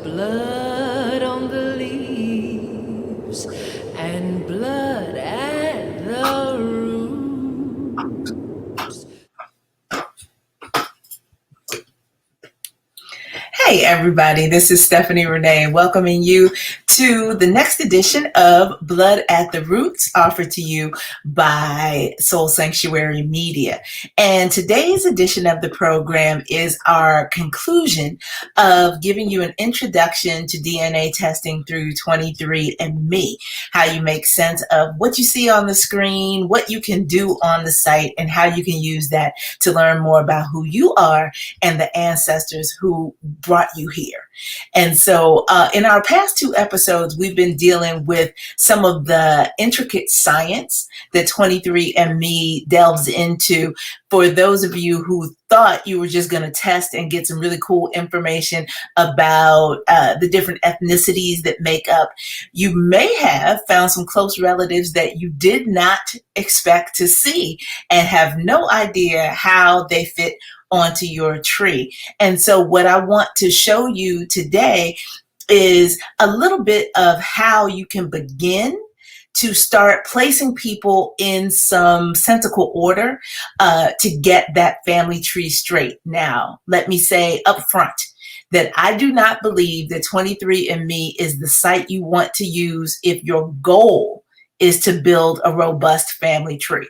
blood on the leaves and blood at the roots. Hey everybody, this is Stephanie Renée welcoming you to the next edition of Blood at the Roots, offered to you by Soul Sanctuary Media. And today's edition of the program is our conclusion of giving you an introduction to DNA testing through 23andMe, how you make sense of what you see on the screen, what you can do on the site, and how you can use that to learn more about who you are and the ancestors who brought you here. And so in our past two episodes, we've been dealing with some of the intricate science that 23andMe delves into. For those of you who thought you were just going to test and get some really cool information about the different ethnicities that make up, you may have found some close relatives that you did not expect to see and have no idea how they fit onto your tree. And so what I want to show you today is a little bit of how you can begin to start placing people in some sensical order to get that family tree straight. Now, let me say up front that I do not believe that 23andMe is the site you want to use if your goal is to build a robust family tree.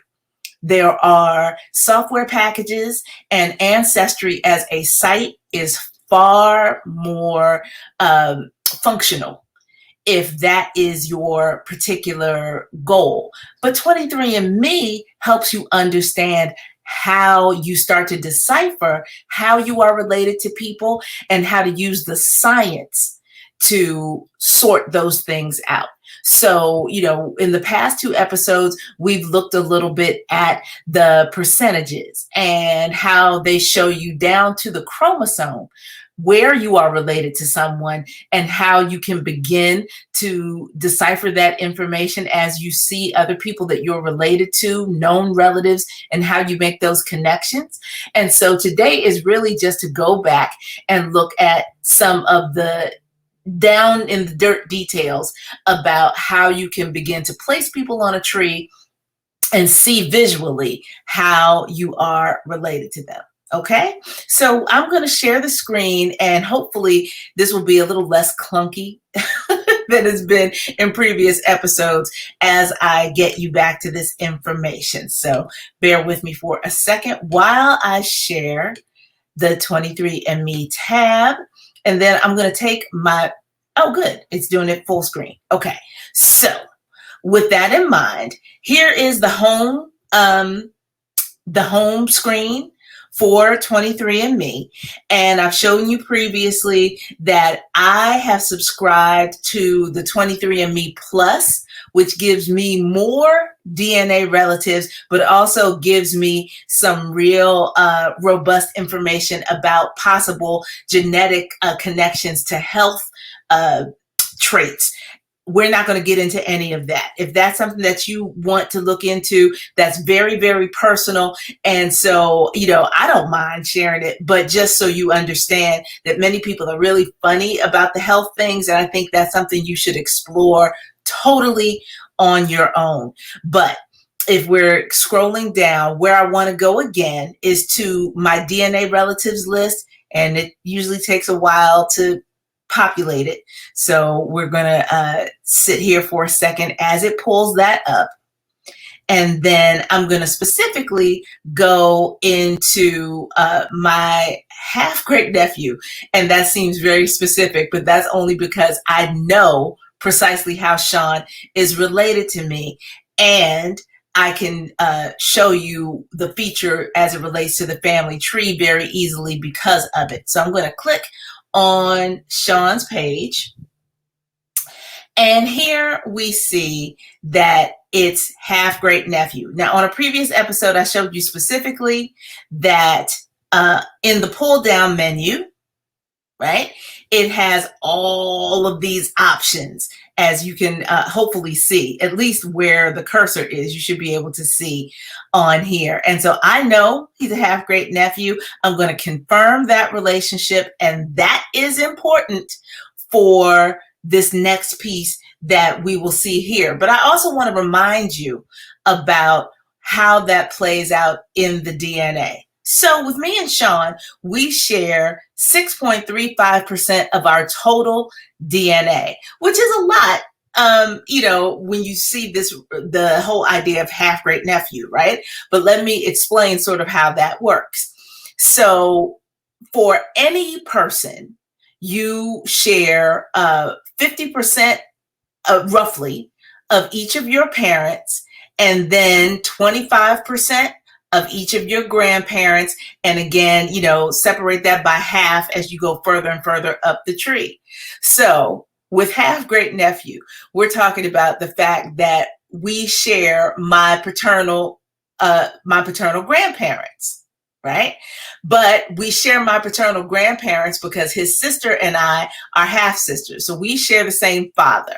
There are software packages, and Ancestry as a site is far more functional if that is your particular goal. But 23andMe helps you understand how you start to decipher how you are related to people and how to use the science to sort those things out. So, in the past two episodes, we've looked a little bit at the percentages and how they show you down to the chromosome where you are related to someone and how you can begin to decipher that information as you see other people that you're related to, known relatives, and how you make those connections. And so today is really just to go back and look at some of the down in the dirt details about how you can begin to place people on a tree and see visually how you are related to them. Okay, so I'm going to share the screen, and hopefully this will be a little less clunky than it's been in previous episodes as I get you back to this information. So bear with me for a second while I share the 23andMe tab. And then I'm going to take oh, good. It's doing it full screen. Okay. So with that in mind, here is the home screen for 23andMe. And I've shown you previously that I have subscribed to the 23andMe Plus, which gives me more DNA relatives, but also gives me some real robust information about possible genetic connections to health traits. We're not going to get into any of that. If that's something that you want to look into, that's very, very personal. And so, I don't mind sharing it, but just so you understand that many people are really funny about the health things. And I think that's something you should explore totally on your own. But if we're scrolling down, where I want to go again is to my DNA relatives list. And it usually takes a while to populate it. So we're going to sit here for a second as it pulls that up. And then I'm going to specifically go into my half-great nephew. And that seems very specific, but that's only because I know precisely how Sean is related to me. And I can show you the feature as it relates to the family tree very easily because of it. So I'm going to click on Sean's page. And here we see that it's half-great nephew. Now, on a previous episode, I showed you specifically that in the pull-down menu, right, it has all of these options, as you can hopefully see, at least where the cursor is, you should be able to see on here. And so I know he's a half-great nephew. I'm going to confirm that relationship, and that is important for this next piece that we will see here. But I also want to remind you about how that plays out in the DNA. So with me and Sean, we share 6.35% of our total DNA, which is a lot. When you see this, the whole idea of half great nephew, right? But let me explain sort of how that works. So for any person, you share 50% roughly of each of your parents, and then 25% of each of your grandparents. And again, separate that by half as you go further and further up the tree. So with half great nephew, we're talking about the fact that we share my paternal grandparents, right? But we share my paternal grandparents because his sister and I are half sisters. So we share the same father.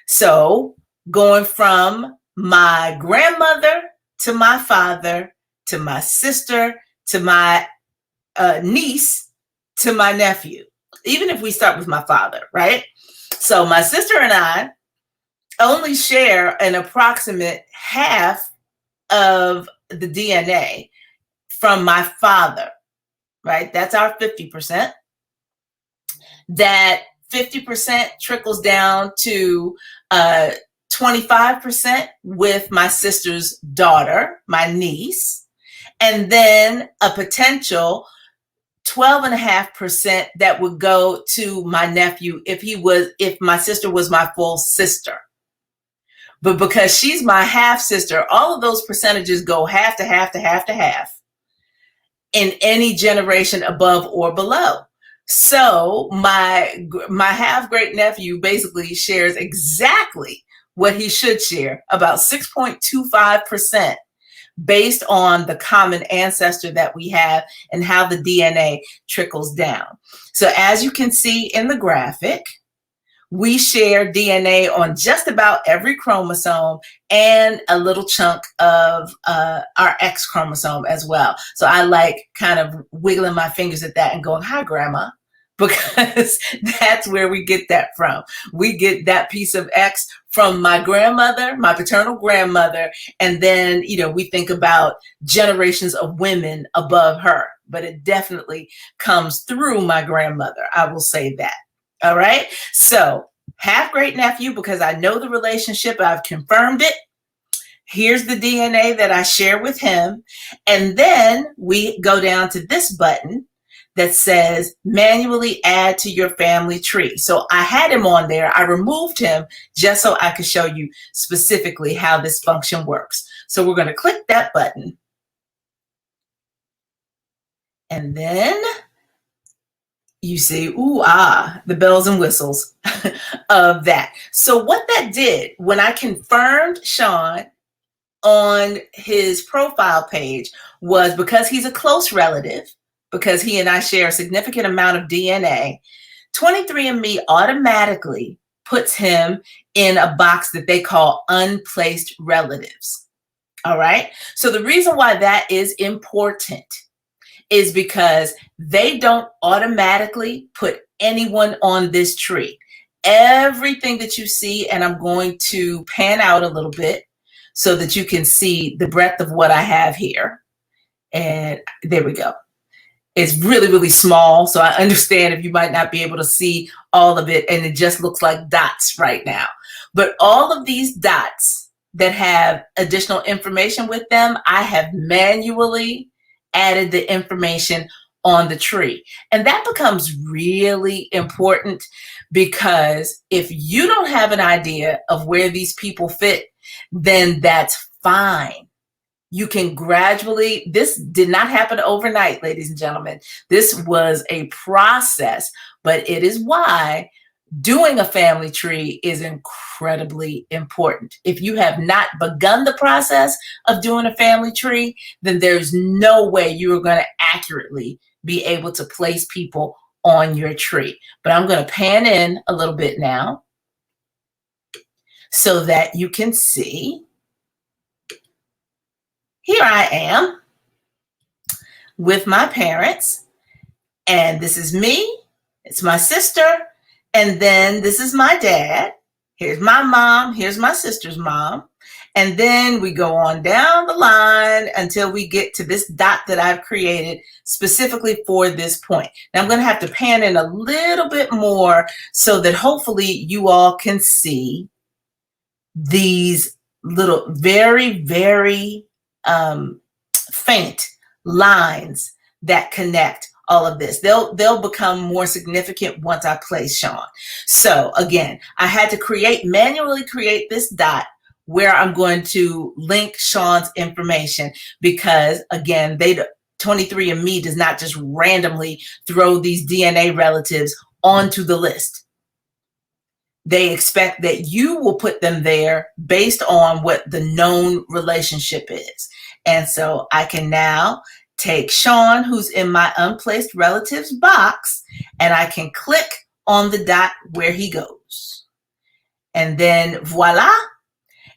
So going from my grandmother to my father, to my sister, to my niece, to my nephew, even if we start with my father, right? So my sister and I only share an approximate half of the DNA from my father, right? That's our 50%. That 50% trickles down to 25% with my sister's daughter, my niece, and then a potential 12.5% that would go to my nephew if my sister was my full sister. But because she's my half sister, all of those percentages go half to half to half to half in any generation above or below. So my half great nephew basically shares exactly what he should share, about 6.25%, based on the common ancestor that we have and how the DNA trickles down. So as you can see in the graphic, we share DNA on just about every chromosome and a little chunk of our X chromosome as well. So I like kind of wiggling my fingers at that and going, hi, Grandma, because that's where we get that from. We get that piece of X from my grandmother, my paternal grandmother, and then, we think about generations of women above her, but it definitely comes through my grandmother. I will say that. All right. So half great nephew, because I know the relationship, I've confirmed it. Here's the DNA that I share with him. And then we go down to this button that says manually add to your family tree. So I had him on there. I removed him just so I could show you specifically how this function works. So we're going to click that button. And then you see, the bells and whistles of that. So what that did, when I confirmed Sean on his profile page, was because he's a close relative, because he and I share a significant amount of DNA, 23andMe automatically puts him in a box that they call Unplaced Relatives. All right. So the reason why that is important is because they don't automatically put anyone on this tree. Everything that you see, and I'm going to pan out a little bit so that you can see the breadth of what I have here. And there we go. It's really, really small. So I understand if you might not be able to see all of it, and it just looks like dots right now. But all of these dots that have additional information with them, I have manually added the information on the tree. And that becomes really important, because if you don't have an idea of where these people fit, then that's fine. You can gradually, this did not happen overnight, ladies and gentlemen. This was a process, but it is why doing a family tree is incredibly important. If you have not begun the process of doing a family tree, then there's no way you are going to accurately be able to place people on your tree. But I'm going to pan in a little bit now so that you can see. Here I am with my parents, and this is me, it's my sister, And then this is my dad. Here's my mom. Here's my sister's mom. And then we go on down the line until we get to this dot that I've created specifically for this point. Now I'm going to have to pan in a little bit more so that hopefully you all can see these little very, very faint lines that connect all of this. They'll become more significant once I place Sean. So again, I had to manually create this dot where I'm going to link Sean's information because again, 23andMe does not just randomly throw these DNA relatives onto the list. They expect that you will put them there based on what the known relationship is. And so I can now take Sean, who's in my Unplaced Relatives box, and I can click on the dot where he goes. And then voila,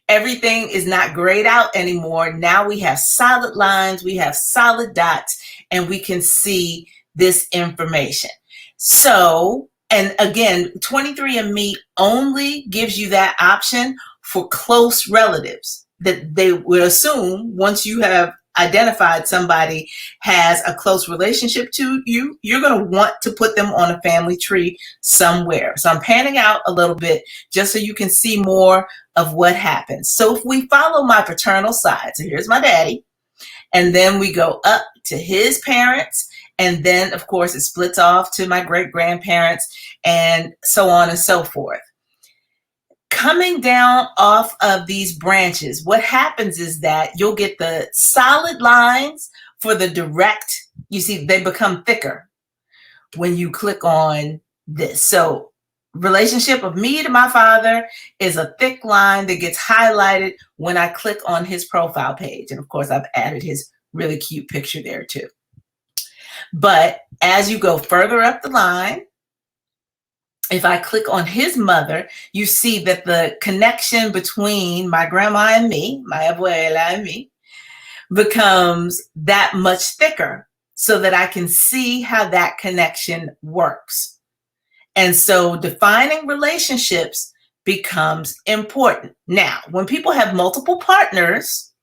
everything is not grayed out anymore. Now we have solid lines, we have solid dots, and we can see this information. So, and again, 23andMe only gives you that option for close relatives that they will assume once you have identified somebody has a close relationship to you, you're going to want to put them on a family tree somewhere. So I'm panning out a little bit just so you can see more of what happens. So if we follow my paternal side, so here's my daddy, and then we go up to his parents, and then of course it splits off to my great-grandparents and so on and so forth. Coming down off of these branches, what happens is that you'll get the solid lines for the direct, you see, they become thicker when you click on this. So relationship of me to my father is a thick line that gets highlighted when I click on his profile page. And of course, I've added his really cute picture there too. But as you go further up the line, if I click on his mother, you see that the connection between my grandma and me, my abuela and me, becomes that much thicker so that I can see how that connection works. And so defining relationships becomes important. Now, when people have multiple partners,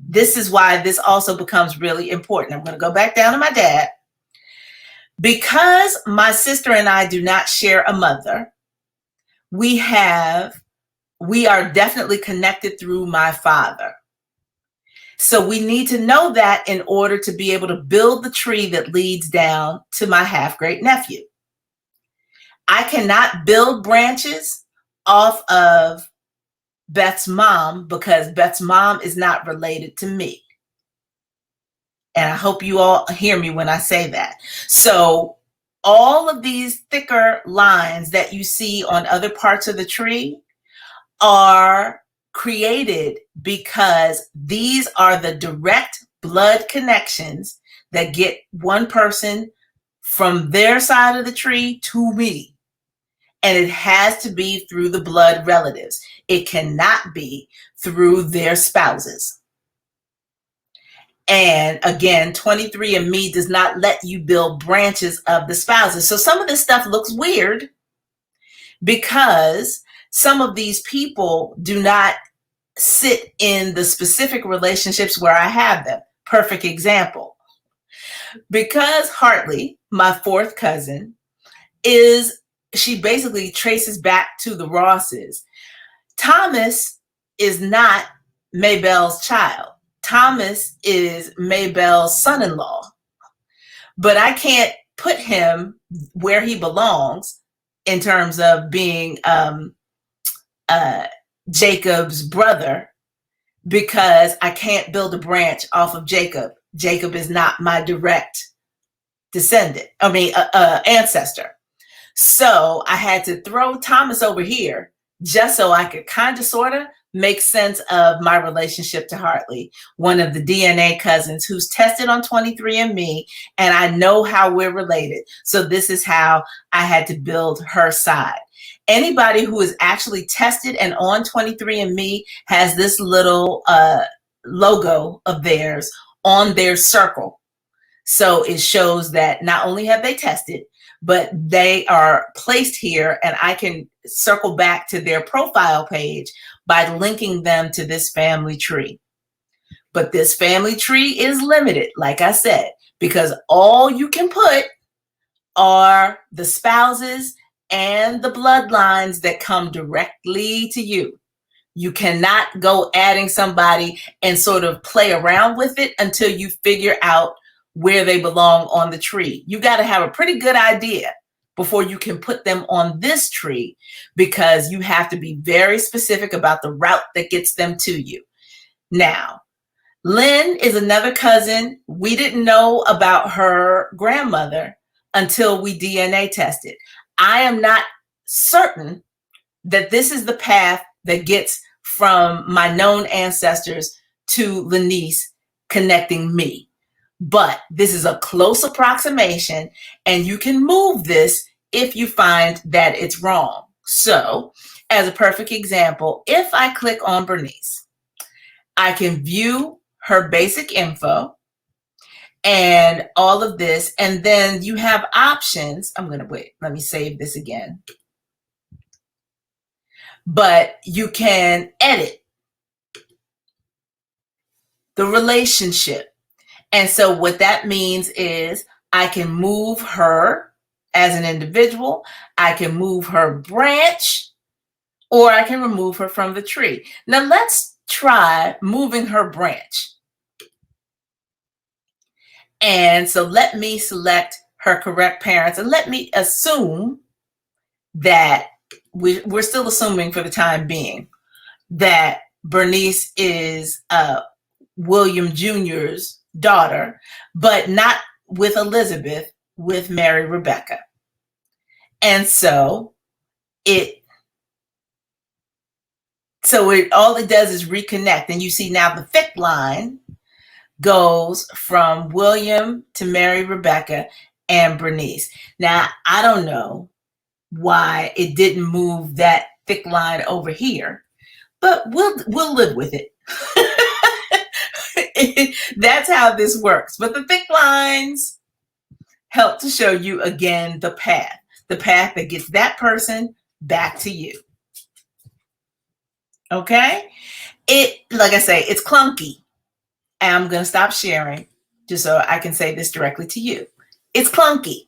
this is why this also becomes really important. I'm going to go back down to my dad. Because my sister and I do not share a mother, we are definitely connected through my father. So we need to know that in order to be able to build the tree that leads down to my half-great nephew. I cannot build branches off of Beth's mom because Beth's mom is not related to me. And I hope you all hear me when I say that. So all of these thicker lines that you see on other parts of the tree are created because these are the direct blood connections that get one person from their side of the tree to me. And it has to be through the blood relatives. It cannot be through their spouses. And again, 23andMe does not let you build branches of the spouses. So some of this stuff looks weird because some of these people do not sit in the specific relationships where I have them. Perfect example. Because Hartley, my fourth cousin, she basically traces back to the Rosses. Thomas is not Maybelle's child. Thomas is Maybelle's son-in-law, but I can't put him where he belongs in terms of being Jacob's brother because I can't build a branch off of Jacob. Jacob is not my direct ancestor. So I had to throw Thomas over here just so I could kind of sort of make sense of my relationship to Hartley, one of the DNA cousins who's tested on 23andMe, and I know how we're related. So this is how I had to build her side. Anybody who is actually tested and on 23andMe has this little logo of theirs on their circle. So it shows that not only have they tested, but they are placed here, and I can circle back to their profile page by linking them to this family tree. But this family tree is limited, like I said, because all you can put are the spouses and the bloodlines that come directly to you. You cannot go adding somebody and sort of play around with it until you figure out where they belong on the tree. You got to have a pretty good idea before you can put them on this tree, because you have to be very specific about the route that gets them to you. Now, Lynn is another cousin. We didn't know about her grandmother until we DNA tested. I am not certain that this is the path that gets from my known ancestors to Lenice connecting me. But this is a close approximation, and you can move this if you find that it's wrong. So, as a perfect example, if I click on Bernice, I can view her basic info and all of this, and then you have options. I'm going to wait. Let me save this again. But you can edit the relationship. And so what that means is I can move her as an individual, I can move her branch, or I can remove her from the tree. Now let's try moving her branch. And so let me select her correct parents, and let me assume that we're still assuming for the time being that Bernice is William Jr.'s daughter, but not with Elizabeth, with Mary Rebecca. And so all it does is reconnect, and you see now the thick line goes from William to Mary Rebecca and Bernice. Now, I don't know why it didn't move that thick line over here, but we'll live with it. That's how this works. But the thick lines help to show you again the path that gets that person back to you. Okay? Like I say, it's clunky. And I'm going to stop sharing just so I can say this directly to you. It's clunky.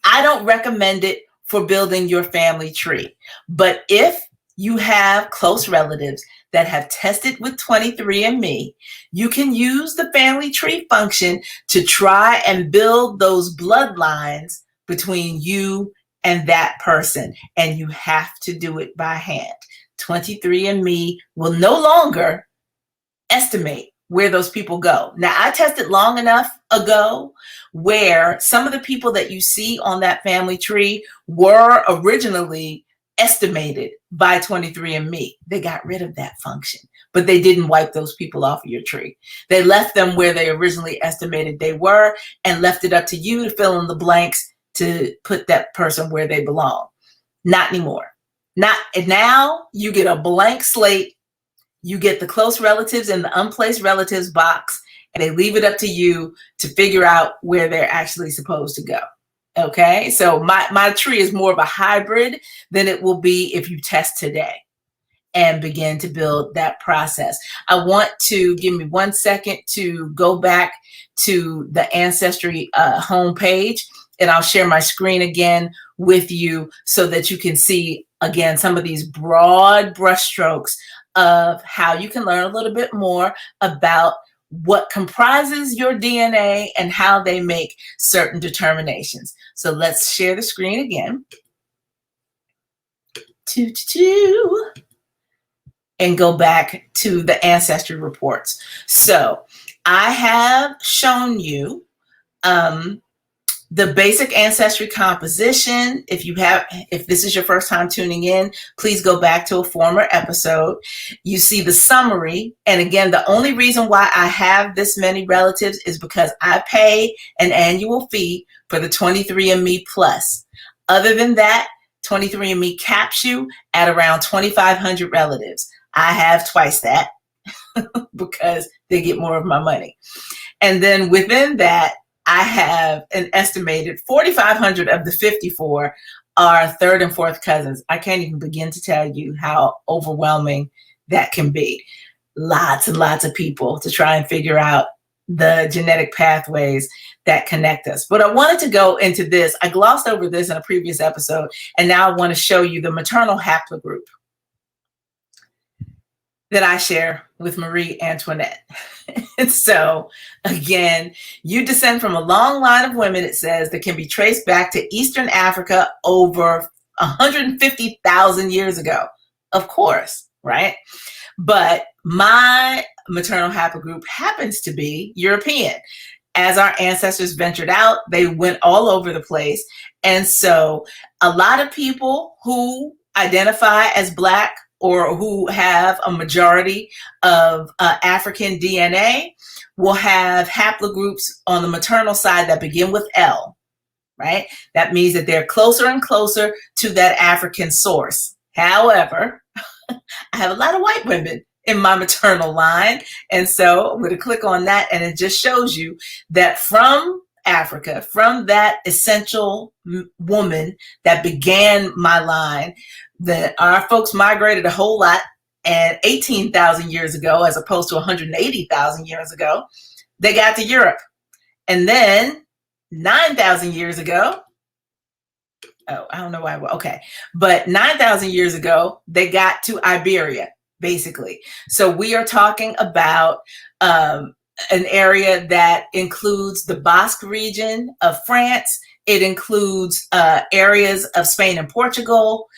I don't recommend it for building your family tree. But if you have close relatives that have tested with 23andMe, you can use the family tree function to try and build those bloodlines between you and that person. And you have to do it by hand. 23andMe will no longer estimate where those people go. Now, I tested long enough ago where some of the people that you see on that family tree were originally estimated by 23andMe. They got rid of that function, but they didn't wipe those people off of your tree. They left them where they originally estimated they were and left it up to you to fill in the blanks to put that person where they belong. Not anymore. Now you get a blank slate. You get the close relatives in the unplaced relatives box, and they leave it up to you to figure out where they're actually supposed to go. Okay, so my tree is more of a hybrid than it will be if you test today and begin to build that process. I want to give me 1 second to go back to the Ancestry homepage, and I'll share my screen again with you so that you can see again some of these broad brushstrokes of how you can learn a little bit more about what comprises your DNA and how they make certain determinations. So let's share the screen again. And go back to the ancestry reports. So I have shown you the basic ancestry composition. If this is your first time tuning in, please go back to a former episode. You see the summary. And again, the only reason why I have this many relatives is because I pay an annual fee for the 23andMe Plus. Other than that, 23andMe caps you at around 2,500 relatives. I have twice that because they get more of my money. And then within that, I have an estimated 4,500 of the 54 are third and fourth cousins. I can't even begin to tell you how overwhelming that can be. Lots and lots of people to try and figure out the genetic pathways that connect us. But I wanted to go into this. I glossed over this in a previous episode, and now I want to show you the maternal haplogroup that I share with Marie Antoinette. And so, again, you descend from a long line of women, it says, that can be traced back to Eastern Africa over 150,000 years ago. Of course, right? But my maternal haplogroup happens to be European. As our ancestors ventured out, they went all over the place. And so a lot of people who identify as Black or who have a majority of African DNA will have haplogroups on the maternal side that begin with L, right? That means that they're closer and closer to that African source. However, I have a lot of white women in my maternal line. And so I'm going to click on that, and it just shows you that from Africa, from that essential woman that began my line, that our folks migrated a whole lot, and 18,000 years ago, as opposed to 180,000 years ago, they got to Europe. And then 9,000 years ago, oh, I don't know why, okay. But 9,000 years ago, they got to Iberia, basically. So we are talking about an area that includes the Basque region of France. It includes areas of Spain and Portugal,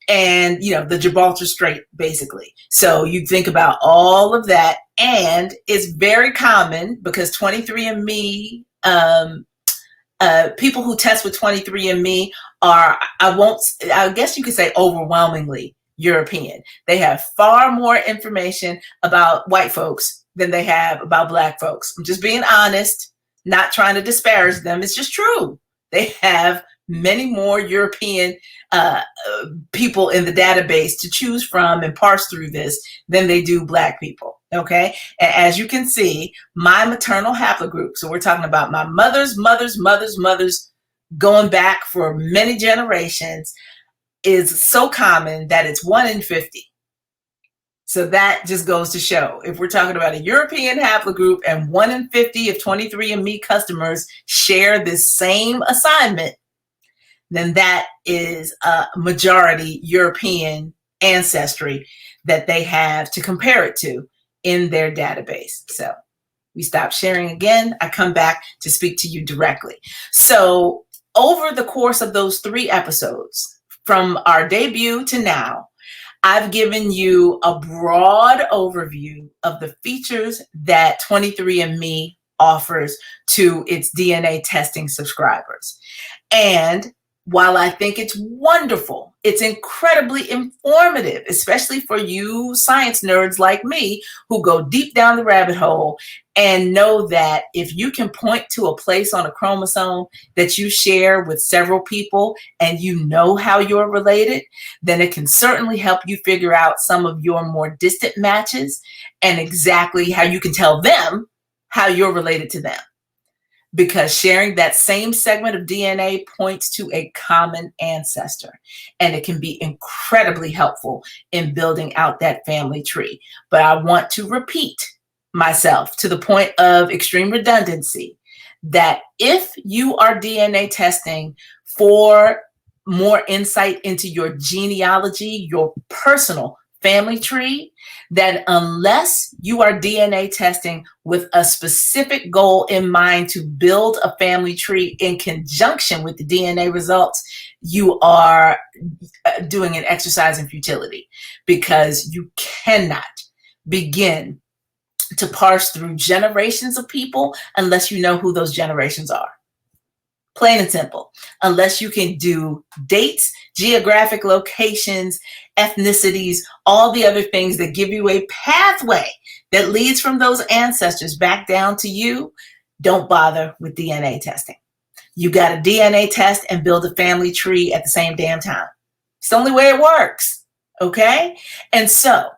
and the Gibraltar Strait, basically. So you think about all of that, and it's very common because 23andMe, people who test with 23andMe are, I guess you could say, overwhelmingly European. They have far more information about white folks than they have about Black folks. I'm just being honest, not trying to disparage them. It's just true. They have many more European people in the database to choose from and parse through this than they do Black people. Okay. And as you can see, my maternal haplogroup, so we're talking about my mother's going back for many generations, is so common that it's 1 in 50. So that just goes to show, if we're talking about a European haplogroup and 1 in 50 of 23andMe customers share this same assignment, then that is a majority European ancestry that they have to compare it to in their database. So we stop sharing again. I come back to speak to you directly. So over the course of those 3 episodes, from our debut to now, I've given you a broad overview of the features that 23andMe offers to its DNA testing subscribers. And while I think it's wonderful, it's incredibly informative, especially for you science nerds like me who go deep down the rabbit hole and know that if you can point to a place on a chromosome that you share with several people and you know how you're related, then it can certainly help you figure out some of your more distant matches and exactly how you can tell them how you're related to them. Because sharing that same segment of DNA points to a common ancestor, and it can be incredibly helpful in building out that family tree. But I want to repeat myself to the point of extreme redundancy that if you are DNA testing for more insight into your genealogy, your personal family tree, that unless you are DNA testing with a specific goal in mind to build a family tree in conjunction with the DNA results, you are doing an exercise in futility, because you cannot begin to parse through generations of people unless you know who those generations are. Plain and simple. Unless you can do dates, geographic locations, ethnicities, all the other things that give you a pathway that leads from those ancestors back down to you, don't bother with DNA testing. You got a DNA test and build a family tree at the same damn time. It's the only way it works. Okay? And so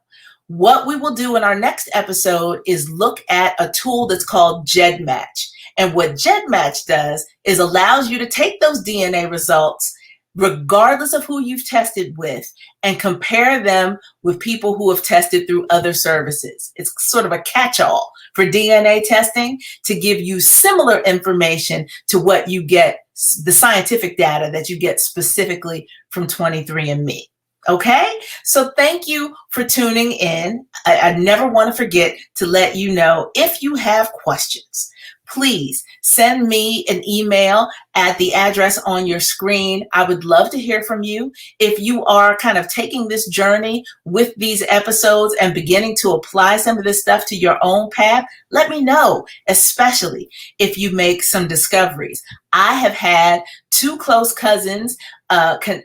what we will do in our next episode is look at a tool that's called GEDmatch. And what GEDmatch does is allows you to take those DNA results, regardless of who you've tested with, and compare them with people who have tested through other services. It's sort of a catch-all for DNA testing to give you similar information to what you get, the scientific data that you get specifically from 23andMe. Okay, so thank you for tuning in. I never want to forget to let you know, if you have questions, please send me an email at the address on your screen. I would love to hear from you. If you are kind of taking this journey with these episodes and beginning to apply some of this stuff to your own path, let me know, especially if you make some discoveries. I have had two close cousins,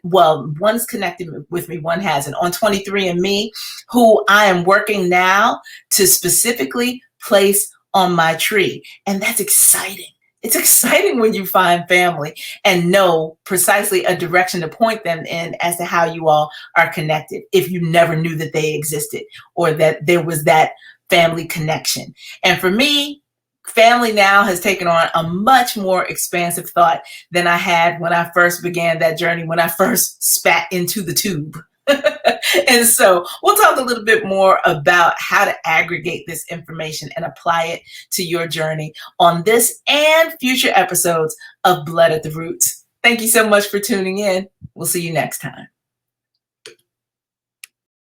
one's connected with me, one hasn't, on 23andMe, who I am working now to specifically place on my tree. And that's exciting. It's exciting when you find family and know precisely a direction to point them in as to how you all are connected, if you never knew that they existed or that there was that family connection. And for me, family now has taken on a much more expansive thought than I had when I first began that journey, when I first spat into the tube. And so we'll talk a little bit more about how to aggregate this information and apply it to your journey on this and future episodes of Blood at the Roots. Thank you so much for tuning in. We'll see you next time.